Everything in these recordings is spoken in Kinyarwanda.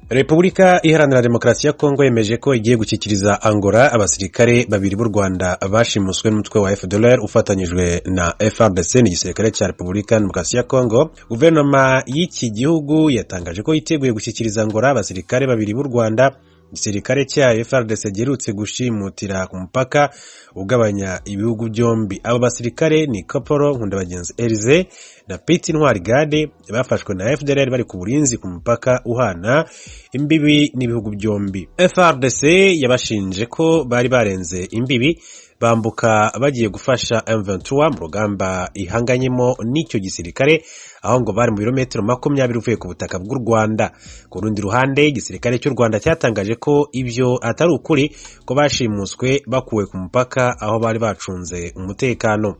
Repubulika Iharanira Demokarasi ya Kongo yemeje ko igiye gushyikiriza Angola abasirikare babiri b'u Rwanda bashimuswe n'umutwe wa FDLR ufatanyijwe na FARDC n'igisirikare cya Repubulika Demokarasi ya Kongo. Guverinoma y'iki gihugu yatangaje ko yiteguye gushyikiriza Angola abasirikare babiri b'u Rwanda. Igisirikare cya FARDC giherutse gushimutira ku mupaka ugabanya ibihugu byombi. Abo basirikare ni Koporo Nkundabagenzi Elize na Piti Ntwari Gade bafashwe na FDLR bari ku burinzi ku mupaka uhana imbibi n'ibihugu byombi. FARDC yabashinje ko bari barenze imbibi bambuka bagiye gufasha M23 mu rugamba ihanganyemo n'icyo gisirikare, aho ngo bari mu birometero 20 uvuye ku butaka bw'u Rwanda. Ku rundi ruhande igisirikare cy'u Rwanda cyatangaje ko ibyo atari ukuri, ko bashimuswe bakuwe ku mupaka aho bari bacunze umutekano.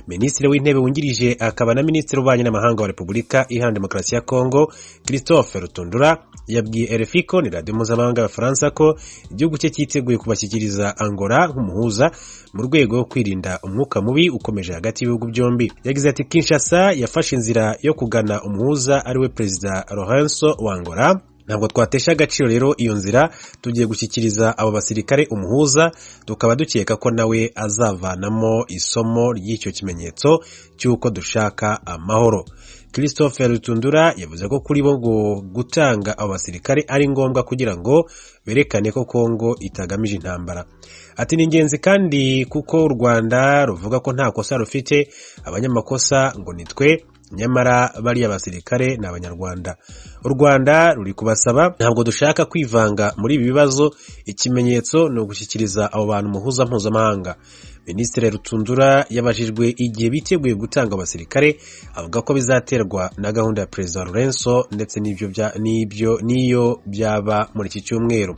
Minisitiri w'intebe wungirije akaba na minisitiri w'ububanyi n'amahanga wa Repubulika Iharanira Demokarasi ya Kongo Christophe Rutundura yabwiye RFI ko ni radio mpuzamahanga y'Abafaransa ko igihugu cye cyiteguye kubashyikiriza Angola nk'umuhuza mu rwego rwo kwirinda umwuka mubi ukomeje hagati y'ibihugu byombi. Yagize ati Kinshasa yafashe inzira yo kugana umuhuza ariwe Perezida Lourenço wa Angola. Ntabwo twatesha agaciro rero iyo nzira, tugiye gushyikiriza abo basirikare umuhuza, tukaba dukeka ko nawe azavanamo isomo ry'icyo kimenyetso cy'uko dushaka amahoro. Christophe Rutundura yavuze ko kuri bo gutanga abo basirikare ari ngombwa kugira ngo berekane ko Kongo itagamije intambara. Ati ni ingenzi kandi kuko u Rwanda ruvuga ko nta kosa rufite, abanyamakosa ngo nitwe, nyamara bari abasirikare n'abanyarwanda. U Rwanda ruri kubasaba, ntabwo dushaka kwivanga muri ibi bibazo, ikimenyetso ni ugushyikiriza abo bantu umuhuza mpuzamahanga. Minisitiri Rutundura yabajijwe igihe biteguye gutanga abasirikare, avuga ko bizaterwa na gahunda ya Perezida Lourenço ndetse n'iyo byaba muri iki cyumweru.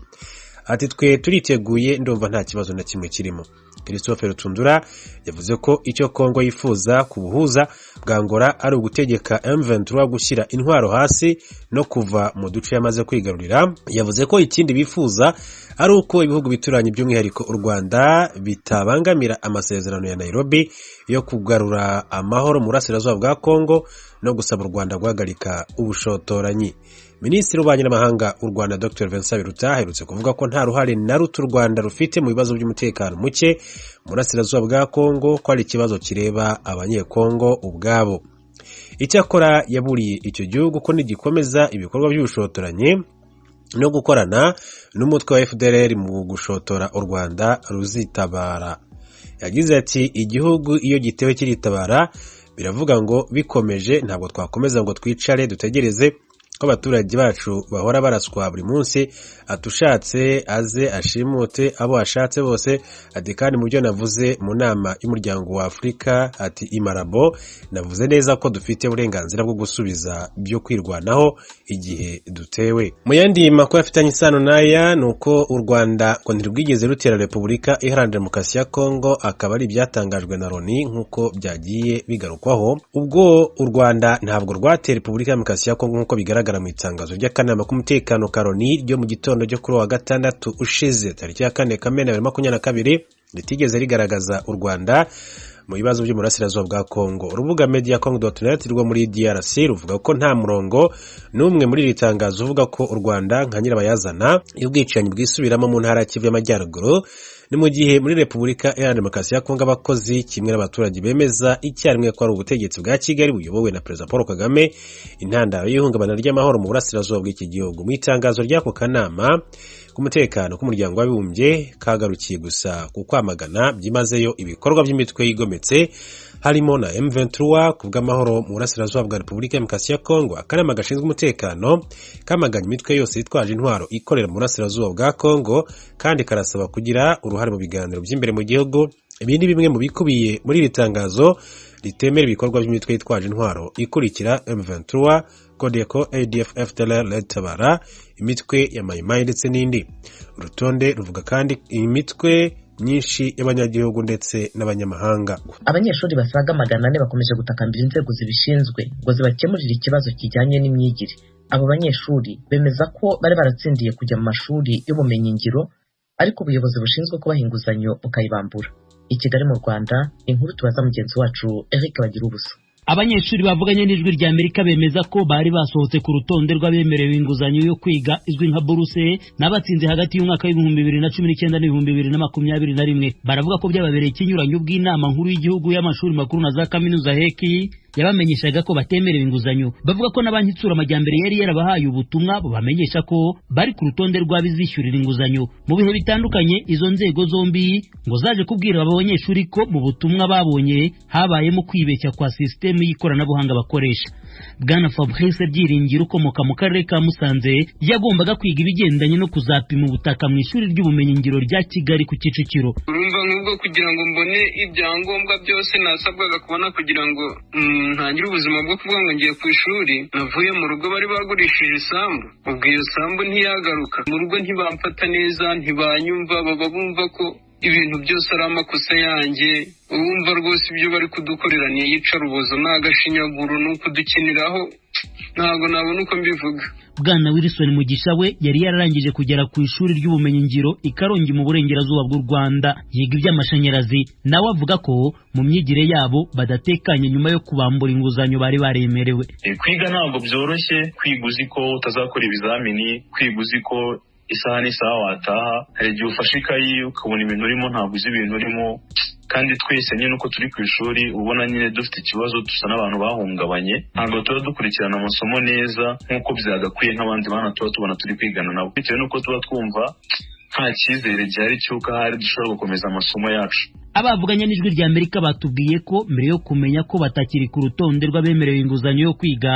Ati twe turiteguye, ndumva nta kibazo na kimwe kirimo. Christophe Rutundura yavuze ko icyo Kongo yifuza ku buhuza bwa Angola ari ugutegeka M23 gushyira intwaro hasi no kuva mu duce yamaze kwigarurira. Yavuze ko ikindi bifuza ari uko ibihugu bituranye by'umwihariko u Rwanda bitabangamira amasezerano ya Nairobi yo kugarura amahoro mu burasirazuba bwa Kongo no gusaba u Rwanda guhagarika ubushotoranyi. Minisitiri w'ububanyi n'amahanga u Rwanda Dr Vincent Biruta aherutse kuvuga ko nta ruhare na ruto u Rwanda rufite mu bibazo by'umutekano muke mu burasirazuba bwa Kongo, ko ari ikibazo kireba abanyekongo ubwabo. Icyakora yaburiye icyo gihugu ko nigikomeza ibikorwa by'ubushotoranyi no gukorana n'umutwe wa FDLR mu gushotora u Rwanda ruzitabara. Yagize ati igihugu iyo gitewe kiritabara, biravuga ngo bikomeje ntabwo twakomeza ngo twicare dutegereze ko abaturage bacu bahora baraswa buri munsi. Atushatse aze ashimute abo ashatse bose. Ati kandi mu byo navuze mu nama y'umuryango wa Afurika, ati imarabo navuze neza ko dufite uburenganzira bwo gusubiza byo kwirwanaho igihe dutewe. Mu yandi makuru afitanye isano n'aya nuko u Rwanda ngo ntirwigeze rutera Repubulika Iharanira Demokarasi ya Kongo, akaba ari ibyatangajwe na Loni nk'uko byagiye bigarukwaho. Ubwo u Rwanda ntabwo rwatera Repubulika Demokarasi ya Kongo nk'uko bigaragara mu itangazo ry'akanama k'umutekano ka Loni ryo mu gitondo cyo kuri wa gatandatu ushize tariki ya 4 Kamena 2022, ritigeze rigaragaza u Rwanda mu bibazo byo mu burasirazuba bwa Kongo. Urubuga mediacongo.net rwo muri DRC ruvuga ko nta murongo n'umwe muri iri tangazo uvuga ko u Rwanda nka nyirabayazana y'ubwicanyi bwisubiramo mu ntara ya Kivu y'Amajyaruguru. Ni mu gihe muri Repubulika Iharanira Demokarasi ya Kongo abakozi kimwe n'abaturage bemeza icyarimwe ko ari ubutegetsi bwa Kigali buyobowe na Perezida Paul Kagame intandaro y'ihungabana ry'amahoro mu burasirazuba bw'iki gihugu. Mu itangazo ry'ako kanama k'umutekano k'umuryango w'abibumbye kagarukiye gusa ku kwamagana byimazeyo ibikorwa by'imitwe yigometse harimo na M23 kubw'amahoro mu burasirazuba bwa Repubulika Demokarasi ya Kongo. Akanama gashinzwe umutekano kamaganya imitwe yose yitwaje intwaro ikorera mu burasirazuba bwa Kongo kandi karasaba kugira uruhare mu biganiro by'imbere mu gihugu. Ibi ni bimwe mu bikubiye muri iri tangazo ritemera ibikorwa by'imitwe yitwaje intwaro ikurikira M23, Codeco, ADF, FDLR, Red Tabara, imitwe ya Mai Mai ndetse n'indi. Urutonde ruvuga kandi imitwe myinshi y'abanyagihugu ndetse n'abanyamahanga. Abanyeshuri basaga 400 bakomeje gutakambira inzego zibishinzwe ngo zibakemurire ikibazo kijyanye n'imyigire. Abo banyeshuri bemeza ko bari baratsindiye kujya mu mashuri y'ubumenyi ngiro, ariko ubuyobozi bushinzwe kubaha inguzanyo bukayibambura. I Kigali mu Rwanda, inkuru tubaza mugenzi wacu Eric Bagirubusa. Abanyeshuri bavuganye n'ijwi rya Amerika bemeza ko bari basohotse ku rutonde rw'abemerewe inguzanyo yo kwiga izwi nka buruse n'abatsinze hagati y'umwaka w'ibihumbi 2019 n'ibihumbi 2021. Baravuga ko byababereye ikinyuranyo bw'inama nkuru y'igihugu y'amashuri makuru na za kaminuza HEC yabamenyeshaga ko batemerewe inguzanyo. Bavuga ko na banki itsura amajyambere yari yarabahaye ubutumwa bubamenyesha ko bari ku rutonde rw'abizishyurira inguzanyo. Mu bihe bitandukanye izo nzego zombi ngo zaje kubwira aba banyeshuri ko mu butumwa babonye habayemo kwibeshya kwa system y'ikoranabuhanga bakoresha. Bwana Fabrice Byiringiro ukomoka mu karere ka Musanze yagombaga kwiga ibigendanye no kuzapima ubutaka mu ishuri ry'ubumenyingiro rya Kigali ku Kicukiro. Urumva nk'ubwo kugira ngo mbone ibyangombwa byose nasabwaga kubona kugira ngo ntangire ubuzima bwo kuvuga ngo ngiye ku ishuri, navuye mu rugo bari bagurishije isambu, ubwo iyo sambu ntiyagaruka mu rugo, ntibamfata neza, ntibanyumva, baba bumva ko ibintu byose ari amakosa yanjye. Urumva rwose ibyo bari kudukorera ni iyicarubozo, ni agashinyaguro, ni ukudukiniraho, ntabwo nabona uko mbivuga. Bwana Wilson Mugisha we yari yararangije kugera ku ishuri ry'ubumenyingiro i Karongi mu burengerazuba bw'u Rwanda yiga iby'amashanyarazi. Nawe avuga ko mu myigire yabo badatekanye nyuma yo kubambura inguzanyo bari baremerewe. Kwiga ntabwo byoroshye, kwiga uzi ko utazakora ibizamini, kwiga uzi ko isaha n'isaha wataha, hari igihe ufashe ikayi ukabona ibintu urimo ntabwo uzi ibintu urimo, kandi twese nyine uko turi ku ishuri ubona nyine dufite ikibazo, dusa n'abantu bahungabanye, ntabwo tuba dukurikirana amasomo neza nk'uko byagakwiye nk'abandi bana tuba tubona turi kwigana nabo, bitewe n'uko tuba twumva nta cyizere gihari cy'uko ahari dushobora gukomeza amasomo yacu. Abavuganye n'ijwi rya Amerika batubwiye ko mbere yo kumenya ko batakiri ku rutonde rw'abemerewe inguzanyo yo kwiga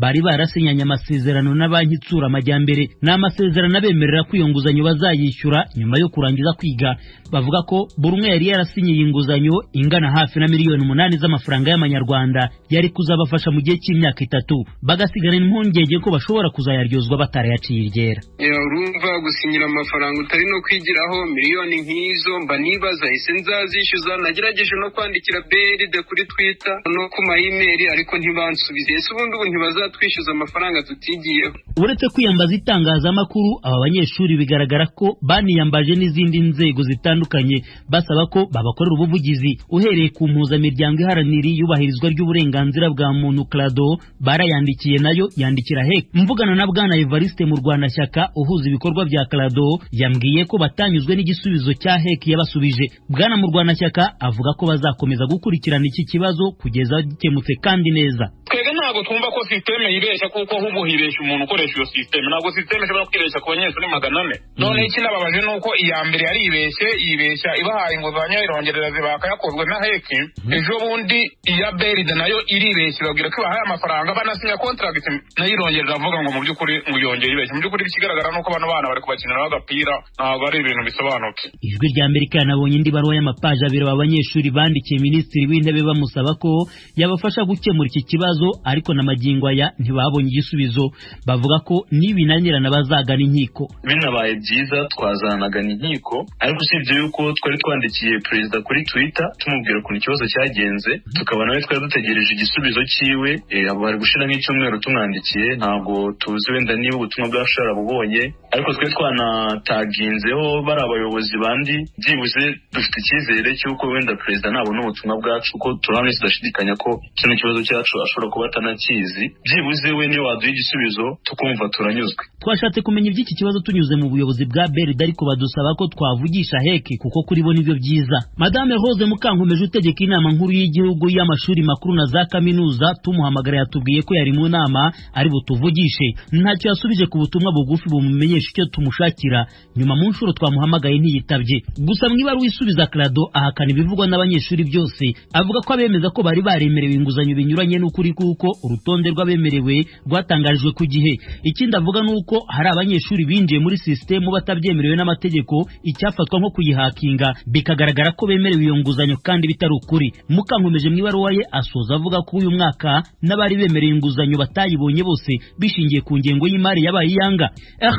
bari barasinyanye amasezerano na banki itsura amajyambere. Ni amasezerano abemerera ko iyo nguzanyo bazayishyura nyuma yo kurangiza kwiga. Bavuga ko buri umwe yari yarasinyiye inguzanyo ingana hafi na miliyoni 8 z'amafaranga y'amanyarwanda yari kuzabafasha mu gihe cy'imyaka 3, bagasigana impungenge ko bashobora kuzayaryozwa batarayaciye iryera. Urumva gusinyira amafaranga utari no kwigiraho miliyoni nk'izo, mba nibaza ese nzazishyuza. Nagerageje no kwandikira BRD kuri Twitter no ku ma-email ariko ntibansubize. Ese ubundi ntibazatwishyuza amafaranga tutigiyeho. Uretse kwiyambaza itangazamakuru, aba banyeshuri bigaragara ko baniyambaje n'izindi nzego zitandukanye basaba ko babakorera ubuvugizi. Uhereye ku mpuzamiryango iharanira iyubahirizwa ry'uburenganzira bwa muntu CLADO barayandikiye, nayo yandikira HEC. Mvugana na Bwana Evariste mu Rwanashyaka uhuza ibikorwa bya CLADO yambwiye ko batanyuzwe n'igisubizo cya HEC yabasubije. Bwana mu Rwanashyaka avuga ko bazakomeza gukurikirana iki kibazo kugeza gikemutse kandi neza. Twebwe ntabwo twumva ko systeme yibeshya, kuko ahubwo hibeshya umuntu ukoresha iyo systeme. Ntabwo systeme ishobora kwibeshya ku banyeshuri 400. None ikinababaje nuko iya mbere yari yibeshya ibahaye inguzanyo irongerera zibaka yakozwe na HEC. Ejo bundi iya BRD nayo iribeshya babwira ko ibahaye amafaranga banasinya contract nayo irongerera, avuga ngo mu by'ukuri ngo yongeye ibeshya. Mu by'ukuri ikigaragara nuko bano bana bari kubakinira agapira, ntabwo ari ibintu bisobanutse. Ijwi rya Amerika yanabonye indi baruwa y'amapaji abiri abanyeshuri bandikiye Minisitiri w'Intebe bamusaba ko yabafasha gukemura iki kibazo, ariko na magingo aya ntibabonye igisubizo. Bavuga ko nibinanirana bazagana inkiko. Binabaye byiza twazanagana inkiko, ariko usibye yuko twari twandikiye perezida kuri Twitter tumubwira ukuntu ikibazo cyagenze, tukaba nawe twari dutegereje igisubizo cyiwe. Bari gushira nk'icyumweru tumwandikiye, ntabwo tuzi wenda niba ubutumwa bwacu yarabubonye, ariko twe twanataginzeho bari abayobozi bandi. Byibuze dufite icyizere cy'uko wenda perezida nabona ubutumwa bwacu, ko turabona tudashidikanya ko kino kibazo cyacu ashobora kuba atanakizi. Byibuze we niyo waduha igisubizo tukumva turanyuzwe. Twashatse kumenya iby'iki kibazo tunyuze mu buyobozi bwa BRD, ariko badusaba ko twavugisha HEC kuko kuri bo nibyo byiza. Madame Rose Mukankomeje utegeka inama nkuru y'igihugu y'amashuri makuru na za kaminuza tumuhamagara yatubwiye ko yari mu nama ari butuvugishe. Ntacyo yasubije ku butumwa bugufi bumumenyesha icyo tumushakira. Nyuma mu nshuro twamuhamagaye ntiyitabye. Gusa mwibaruwa isubiza CLADO ahakana ibivugwa n'abanyeshuri byose, avuga ko abemeza ko bari baremerewe inguzanyo binyuranye n'ukuri, kuko urutonde rw'abemerewe rwatangarijwe ku gihe. Ikindi avuga nuko hari abanyeshuri binjiye muri system batabyemerewe n'amategeko, icyafatwa nko kuyihakinga bikagaragara ko bemerewe iyo nguzanyo kandi bitari ukuri. Mukankomeje mwibaruwa ye asoza avuga ko uyu mwaka n'abari bemereye inguzanyo batayibonye bose bishingiye ku ngengo y'imari yabaye iyanga.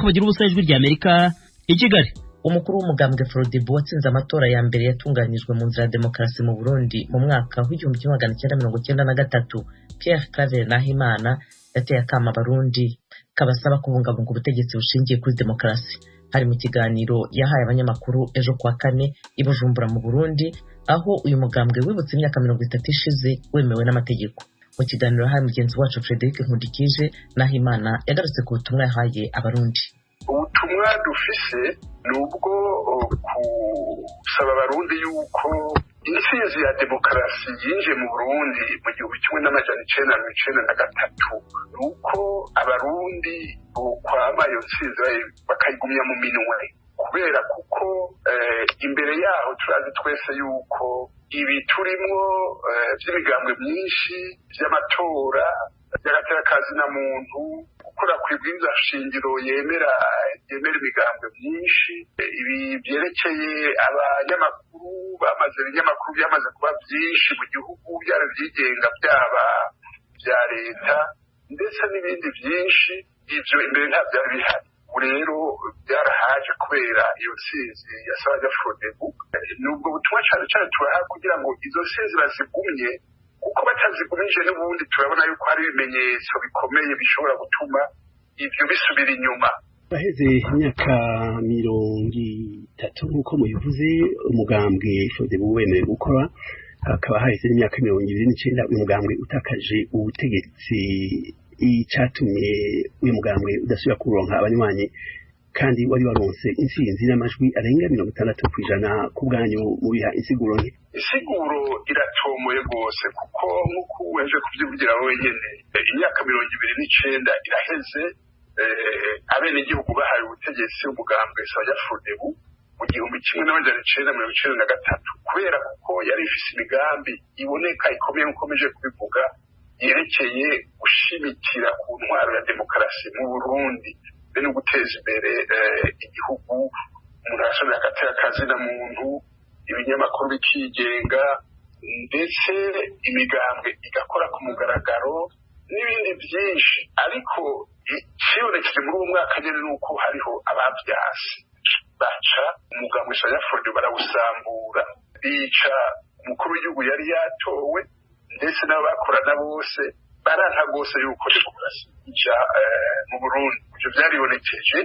Bagira ubusa ijwi rya Amerika i Kigali. Umukuru w'umugambwe Frodibo watsinze amatora ya mbere yatunganyijwe mu nzira ya demokarasi mu Burundi mu mwaka w'1993, Pierre Claver Nahimana yateye akama Abarundi kabasaba kubungabunga ubutegetsi bushingiye kuri demokarasi. Hari mu kiganiro yahaye abanyamakuru ejo kwa kane i Bujumbura mu Burundi, aho uyu mugambwe wibutse imyaka 30 ishize wemewe n'amategeko. mu kiganiro haye mugenzi wacu Frederic Nkundikije Nahimana yagarutse ku butumwa yahaye abarundi. Ubutumwa dufise nubwo kusaba abarundi yuko intsinzi ya demokarasi yinjiye mu Burundi mu 1993 nuko abarundi bokwama iyo ntsinzi bakayigumya mu minwe, kubera kuko imbere yaho turazi twese yuko ibi turimo by'imigambwe myinshi by'amatora by'agateakazi na muntu gukora kw'ibwirizwa shingiro yemera imigambwe myinshi, ibi byerekeye abanyamakuru ibinyamakuru byamaze kuba byinshi mu gihugu, byaba byigenga byaba bya leta ndetse n'ibindi byinshi, ibyo imbere nta byari bihari. Rero byarahaje kubera iyo ntsinzi ya Sawanya-Frodebu. Nubwo butumwa cyane cyane tubaha kugira ngo izo ntsinzi bazigumye, kuko batazigumije n'ubundi turabona yuko hari ibimenyetso bikomeye bishobora gutuma ibyo bisubira inyuma. Baheze imyaka 30 nk'uko mubivuze umugambwe Frodebu wemewe gukora, hakaba haheze imyaka 29 uyu mugambwe utakaje ubutegetsi. Icatumye uyu mugambwe udasubira kuronka abanywanyi kandi wari waronse intsinzi n'amajwi arenga 60% ku bwanyu mu biha insiguro nke. Insiguro iratomoye rwose kuko nk'uko weje kuvyivugira wenyene imyaka 29 iraheze abenegihugu bahaye ubutegetsi umugambwe Sawanya-Frodebu mu 1993 kubera kuko yari ifise imigambi iboneka ikomeye nkomeje kubivuga yerekeye gushimikira ku ntwaro ya demokarasi mu Burundi be no guteza imbere igihugu, umuntu arashobora agateakazi na muntu, ibinyamakuru bikigenga ndetse imigambwe igakora ku mugaragaro n'ibindi byinshi. Ariko ikibonekeje muri uwo mwaka nyene nuko hariho abavyasi baca umugambwe Sawanya-Frodebu barawusambura, bica umukuru w'igihugu yari yatowe ndetse n'abakorana bose baranka rwose yuko demokarasi ija mu Burundi. Ivyo vyaribonekeje.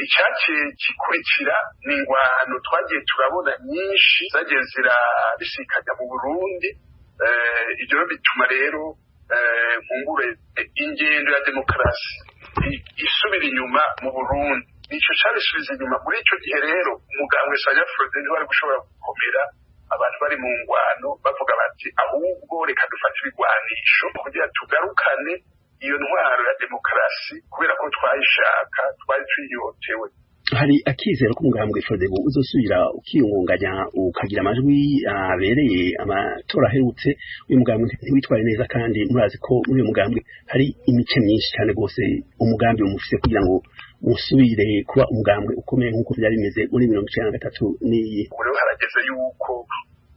Icyaciye gikurikira ni ingwano twagiye turabona nyinshi zagiye zirabisikanya mu Burundi. Ivyo bituma rero nkungure ingendo ya demokarasi isubira inyuma mu Burundi. Nico cabisubiza inyuma. Muri ico gihe rero umugambwe Sawanya-Frodebu wari gushobora gukomera, abantu bari mu ngwano bavuga bati ahubwo reka dufate ibigwanisho kugira tugarukane iyo ntwaro ya demokarasi kubera ko twayishaka, twari twiyotewe. Hari akizero ko umugambwe Frodebu uzosubira ukiyungunganya ukagira amajwi abereye amatora aherutse. Uyu mugambwe ntiwitwaye neza kandi murazi ko muri uyu mugambwe hari imice myinshi cyane rwose umugambi umufise kugira ngo musubire kuba umugambwe ukomeye nk'uko byari bimeze muri 1993 n'iyi. Rero harageze yuko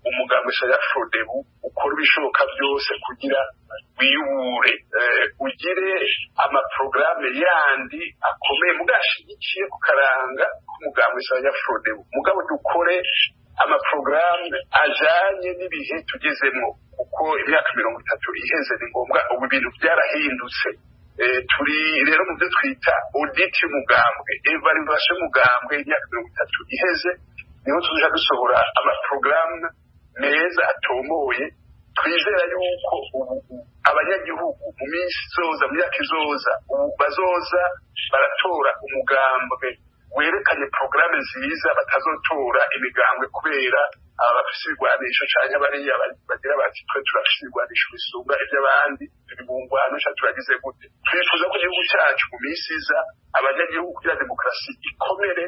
umugambwe Sawanya-Frodebu ukora ibishoboka byose kugira wiyubure, ugire amaprograme yandi akomeye mugashigikiye kukaranga k'umugambwe Sawanya-Frodebu. Mugabo dukore amaprograme ajanye n'ibihe tugezemo, kuko imyaka 30 iheze ni ngombwa. Ubu ibintu byarahindutse. Turi rero mu byo twita audit y'umugambwe, evaluation y'umugambwe imyaka 30 iheze, niho tuja dusohora amaprograme meza atomoye. Twizera yuko abanyagihugu mu minsi izoza, mu myaka izoza, bazoza baratora umugambwe werekanye programe nziza, batazotora imigambwe kubera abafise ibigwanisho canke bariya bagira bati twe turafise ibigwanisho bisumba ivy'abandi, turi mu ngwano ca turagize gute. Twifuza ko igihugu cacu mu minsi iza abanyagihugu kugira demokarasi ikomere